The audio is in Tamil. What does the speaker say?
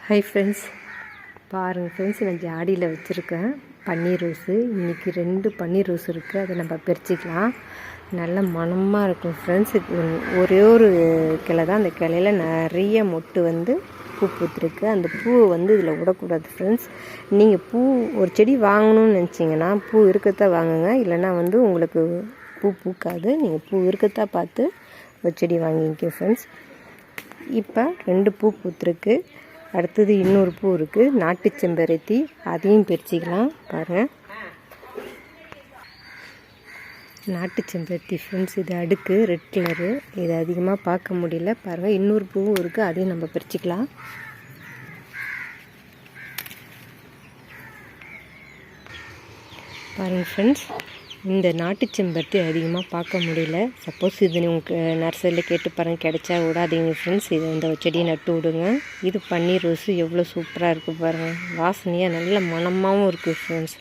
ஹாய் ஃப்ரெண்ட்ஸ், பாருங்கள் ஃப்ரெண்ட்ஸ், நான் ஜாடியில் வச்சுருக்கேன் பன்னீர் ரோஸு. இன்றைக்கி 2 பன்னீர் ரோஸ் இருக்குது. அதை நம்ம பறிச்சிக்கலாம். நல்ல மணமாக இருக்கும் ஃப்ரெண்ட்ஸ். ஒரே ஒரு கிளை தான், அந்த கிளையில் நிறைய மொட்டு பூ பூத்துருக்கு. அந்த பூவை இதில் விடக்கூடாது ஃப்ரெண்ட்ஸ். நீங்கள் பூ ஒரு செடி வாங்கணும்னு நினச்சிங்கன்னா பூ இருக்கத்தான் வாங்குங்க, இல்லைன்னா உங்களுக்கு பூ பூக்காது. நீங்கள் பூ இருக்கத்தான் பார்த்து ஒரு செடி வாங்கிக்க ஃப்ரெண்ட்ஸ். இப்போ 2 பூ பூத்துருக்கு. அடுத்தது இன்னொரு பூ இருக்குது, நாட்டு செம்பருத்தி. அதையும் பறிச்சிக்கலாம். பாருங்கள், நாட்டு செம்பருத்தி ஃப்ரெண்ட்ஸ். இது அடுக்கு ரெட் கலரு, இது அதிகமாக பார்க்க முடியல. பாருங்கள், இன்னொரு பூவும் இருக்குது, அதையும் நம்ம பறிச்சிக்கலாம். பாருங்கள் ஃப்ரெண்ட்ஸ், இந்த நாட்டு செம்பருத்தி அதிகமாக பார்க்க முடியல. சப்போஸ் இது உங்களுக்கு நர்சரியில் கேட்டு பாருங்கள், கிடைச்சா விடாதீங்க ஃப்ரெண்ட்ஸ். இதை இந்த செடியை நட்டு விடுங்க. இது பன்னீர் ரோஸு எவ்வளோ சூப்பராக இருக்குது பாருங்கள். வாசனையாக நல்ல மணமாகவும் இருக்குது ஃப்ரெண்ட்ஸ்.